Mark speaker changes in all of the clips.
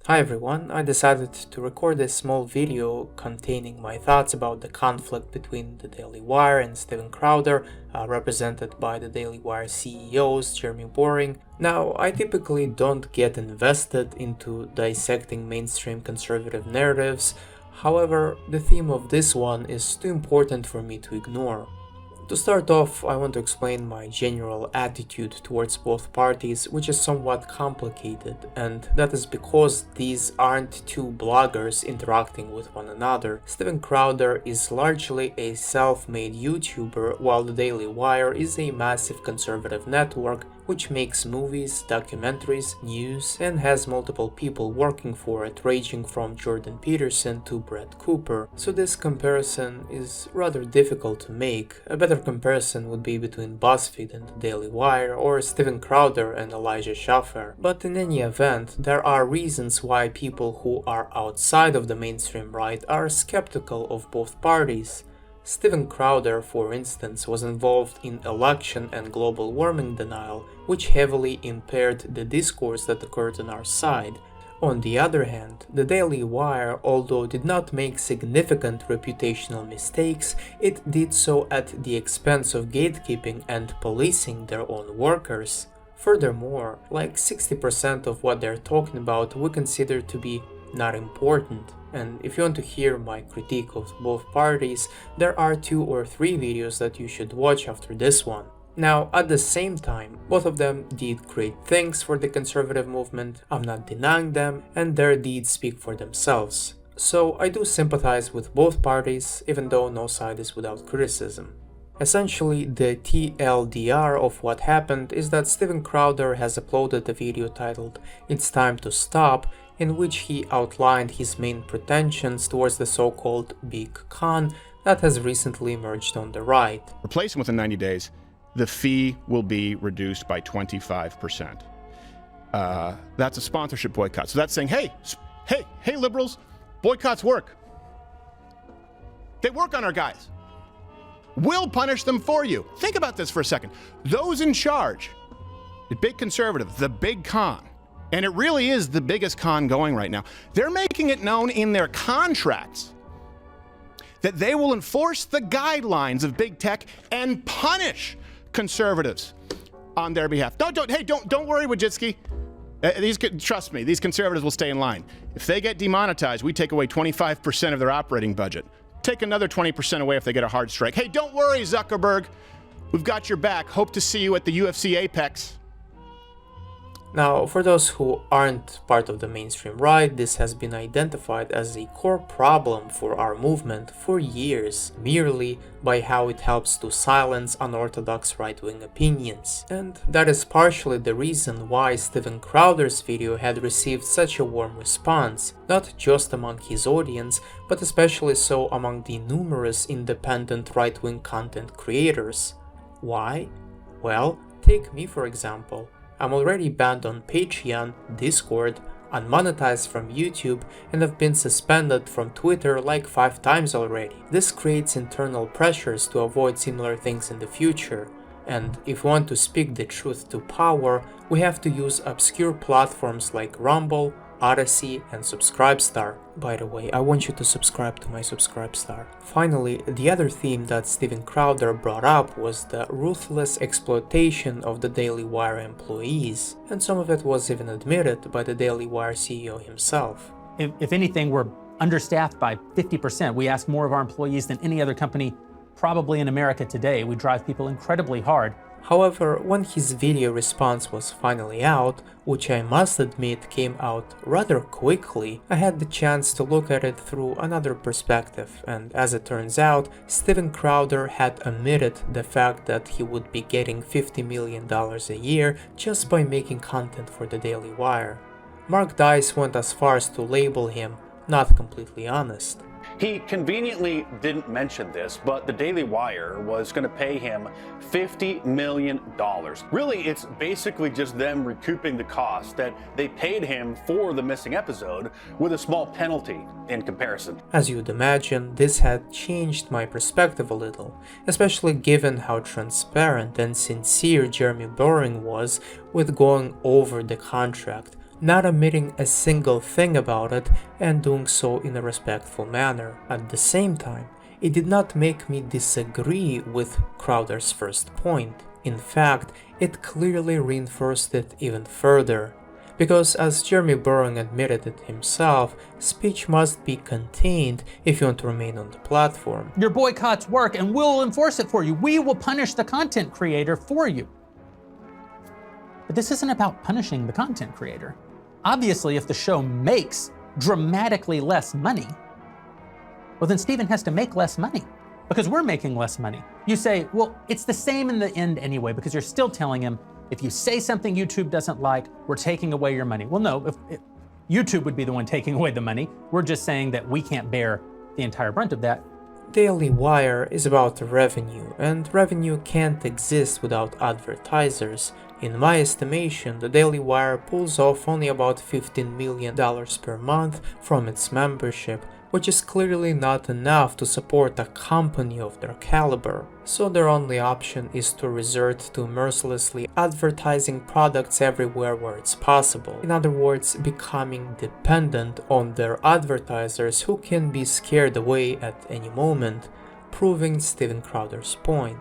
Speaker 1: Hi everyone, I decided to record a small video containing my thoughts about the conflict between the Daily Wire and Steven Crowder, represented by the Daily Wire CEOs Jeremy Boring. Now, I typically don't get invested into dissecting mainstream conservative narratives, however, the theme of this one is too important for me to ignore. To start off, I want to explain my general attitude towards both parties, which is somewhat complicated, and that is because these aren't two bloggers interacting with one another. Steven Crowder is largely a self-made YouTuber, while the Daily Wire is a massive conservative network which makes movies, documentaries, news, and has multiple people working for it, ranging from Jordan Peterson to Brett Cooper. So this comparison is rather difficult to make. A better comparison would be between BuzzFeed and the Daily Wire, or Steven Crowder and Elijah Schaffer. But in any event, there are reasons why people who are outside of the mainstream right are skeptical of both parties. Steven Crowder, for instance, was involved in election and global warming denial, which heavily impaired the discourse that occurred on our side. On the other hand, the Daily Wire, although did not make significant reputational mistakes, it did so at the expense of gatekeeping and policing their own workers. Furthermore, like 60% of what they're talking about we consider to be not important. And if you want to hear my critique of both parties, there are 2 or 3 videos that you should watch after this one. Now, at the same time, both of them did great things for the conservative movement, I'm not denying them, and their deeds speak for themselves. So I do sympathize with both parties, even though no side is without criticism. Essentially, the TLDR of what happened is that Steven Crowder has uploaded a video titled "It's Time to Stop", in which he outlined his main pretensions towards the so-called Big Con that has recently emerged on the right.
Speaker 2: Replace him within 90 days, the fee will be reduced by 25%. That's a sponsorship boycott. So that's saying, hey, liberals, boycotts work. They work on our guys. We'll punish them for you. Think about this for a second. Those in charge, the big conservative, the big con, and it really is the biggest con going right now, they're making it known in their contracts that they will enforce the guidelines of big tech and punish conservatives on their behalf. Don't worry, Wojcicki. Trust me, these conservatives will stay in line. If they get demonetized, we take away 25% of their operating budget. Take another 20% away if they get a hard strike. Hey, don't worry, Zuckerberg. We've got your back. Hope to see you at the UFC Apex.
Speaker 1: Now, for those who aren't part of the mainstream right, this has been identified as a core problem for our movement for years, merely by how it helps to silence unorthodox right-wing opinions. And that is partially the reason why Steven Crowder's video had received such a warm response, not just among his audience, but especially so among the numerous independent right-wing content creators. Why? Well, take me for example. I'm already banned on Patreon, Discord, unmonetized from YouTube, and have been suspended from Twitter like 5 times already. This creates internal pressures to avoid similar things in the future, and if we want to speak the truth to power, we have to use obscure platforms like Rumble, Odyssey, and Subscribestar. By the way, I want you to subscribe to my Subscribestar. Finally, the other theme that Steven Crowder brought up was the ruthless exploitation of the Daily Wire employees, and some of it was even admitted by the Daily Wire CEO himself.
Speaker 3: If anything, we're understaffed by 50%. We ask more of our employees than any other company probably in America today. We drive people incredibly hard.
Speaker 1: However, when his video response was finally out, which I must admit came out rather quickly, I had the chance to look at it through another perspective, and as it turns out, Steven Crowder had admitted the fact that he would be getting $50 million a year just by making content for the Daily Wire. Mark Dice went as far as to label him not completely honest.
Speaker 4: He conveniently didn't mention this, but the Daily Wire was going to pay him $50 million. Really, it's basically just them recouping the cost that they paid him for the missing episode with a small penalty in comparison.
Speaker 1: As you'd imagine, this had changed my perspective a little, especially given how transparent and sincere Jeremy Boring was with going over the contract, not omitting a single thing about it and doing so in a respectful manner. At the same time, it did not make me disagree with Crowder's first point. In fact, it clearly reinforced it even further. Because as Jeremy Burring admitted it himself, speech must be contained if you want to remain on the platform.
Speaker 3: Your boycotts work and we'll enforce it for you. We will punish the content creator for you. But this isn't about punishing the content creator. Obviously, if the show makes dramatically less money, well then Steven has to make less money because we're making less money. You say, well, it's the same in the end anyway, because you're still telling him, if you say something YouTube doesn't like, we're taking away your money. Well, no, if YouTube would be the one taking away the money. We're just saying that we can't bear the entire brunt of that.
Speaker 1: Daily Wire is about revenue, and revenue can't exist without advertisers. In my estimation, the Daily Wire pulls off only about $15 million per month from its membership, which is clearly not enough to support a company of their caliber. So their only option is to resort to mercilessly advertising products everywhere where it's possible. In other words, becoming dependent on their advertisers who can be scared away at any moment, proving Steven Crowder's point.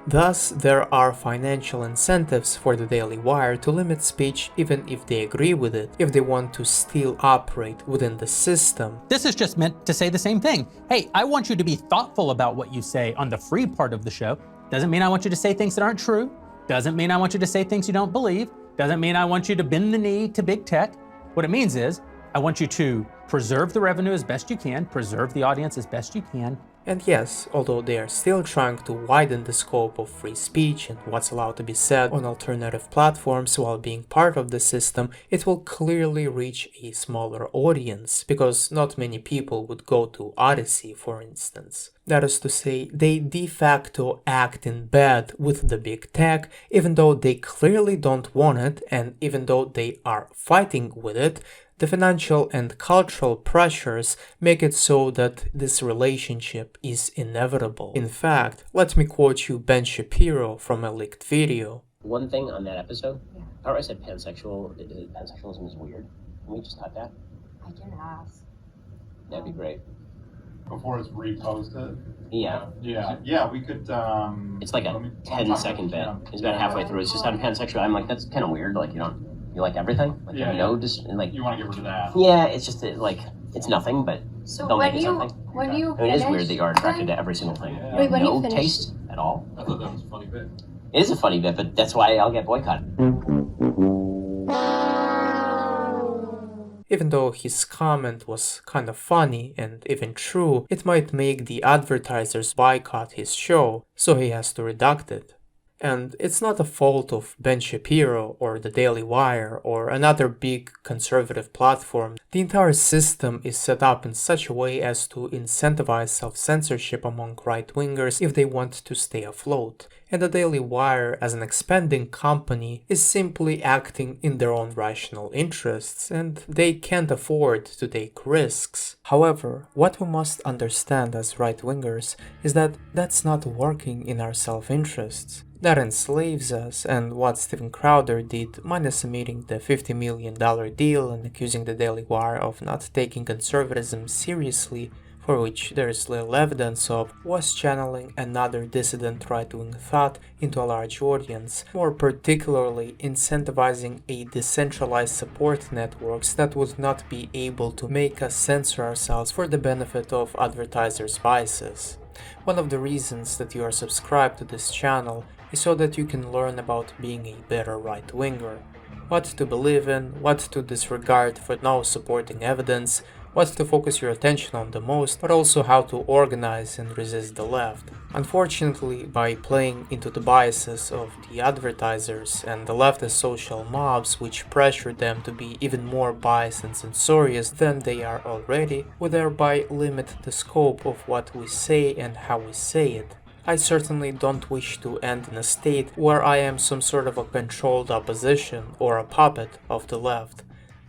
Speaker 1: Thus, there are financial incentives for the Daily Wire to limit speech even if they agree with it, if they want to still operate within the system.
Speaker 3: This is just meant to say the same thing. Hey, I want you to be thoughtful about what you say on the free part of the show. Doesn't mean I want you to say things that aren't true. Doesn't mean I want you to say things you don't believe. Doesn't mean I want you to bend the knee to big tech. What it means is, I want you to preserve the revenue as best you can, preserve the audience as best you can.
Speaker 1: And yes, although they are still trying to widen the scope of free speech and what's allowed to be said on alternative platforms while being part of the system, it will clearly reach a smaller audience, because not many people would go to Odyssey, for instance. That is to say, they de facto act in bed with the big tech, even though they clearly don't want it, and even though they are fighting with it. The financial and cultural pressures make it so that this relationship is inevitable. In fact, let me quote you Ben Shapiro from a leaked video.
Speaker 5: One thing on that episode, I said pansexual, pansexualism is weird. Can we just cut that?
Speaker 6: I can ask.
Speaker 5: That'd be great.
Speaker 7: Before it's reposted?
Speaker 5: Yeah.
Speaker 7: Yeah, we could,
Speaker 5: It's like a 10-second bit. It's about halfway through. It's just on pansexual. I'm like, that's kind of weird. Like, you like everything? Like,
Speaker 7: Yeah,
Speaker 5: no,
Speaker 7: yeah.
Speaker 5: just, like,
Speaker 7: You want to get rid of that?
Speaker 5: yeah, it's just, like, it's nothing, but
Speaker 6: So
Speaker 5: don't
Speaker 6: when
Speaker 5: make it
Speaker 6: you
Speaker 5: something.
Speaker 6: when you
Speaker 5: I mean, it is
Speaker 6: finish,
Speaker 5: weird that you are attracted to every single thing.
Speaker 7: Yeah.
Speaker 6: Wait, when
Speaker 5: no
Speaker 6: you finish-
Speaker 5: taste at all.
Speaker 7: I thought that was a funny bit.
Speaker 5: It is a funny bit, but that's why I'll get boycotted.
Speaker 1: Even though his comment was kind of funny and even true, it might make the advertisers boycott his show, so he has to redact it. And it's not a fault of Ben Shapiro or the Daily Wire or another big conservative platform. The entire system is set up in such a way as to incentivize self-censorship among right-wingers if they want to stay afloat. And the Daily Wire, as an expanding company, is simply acting in their own rational interests, and they can't afford to take risks. However, what we must understand as right-wingers is that that's not working in our self-interests. That enslaves us, and what Steven Crowder did, minus omitting the $50 million deal and accusing the Daily Wire of not taking conservatism seriously, for which there is little evidence of, was channeling another dissident right-wing thought into a large audience, more particularly incentivizing a decentralized support networks that would not be able to make us censor ourselves for the benefit of advertisers' biases. One of the reasons that you are subscribed to this channel is so that you can learn about being a better right-winger, what to believe in, what to disregard for no supporting evidence, what to focus your attention on the most, but also how to organize and resist the left. Unfortunately, by playing into the biases of the advertisers and the leftist social mobs which pressure them to be even more biased and censorious than they are already, we thereby limit the scope of what we say and how we say it. I certainly don't wish to end in a state where I am some sort of a controlled opposition or a puppet of the left.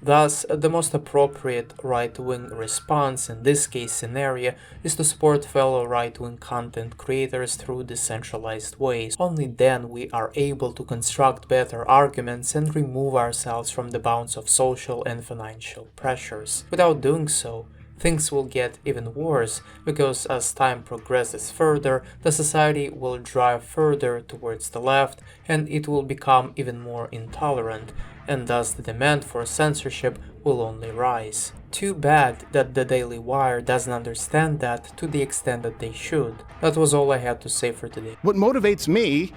Speaker 1: Thus, the most appropriate right-wing response in this case scenario is to support fellow right-wing content creators through decentralized ways. Only then we are able to construct better arguments and remove ourselves from the bounds of social and financial pressures. Without doing so, things will get even worse, because as time progresses further, the society will drive further towards the left and it will become even more intolerant, and thus the demand for censorship will only rise. Too bad that the Daily Wire doesn't understand that to the extent that they should. That was all I had to say for today.
Speaker 2: What motivates me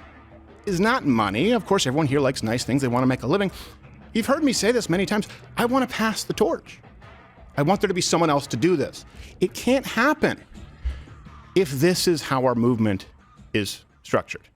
Speaker 2: is not money. Of course, everyone here likes nice things. They want to make a living. You've heard me say this many times. I want to pass the torch. I want there to be someone else to do this. It can't happen if this is how our movement is structured.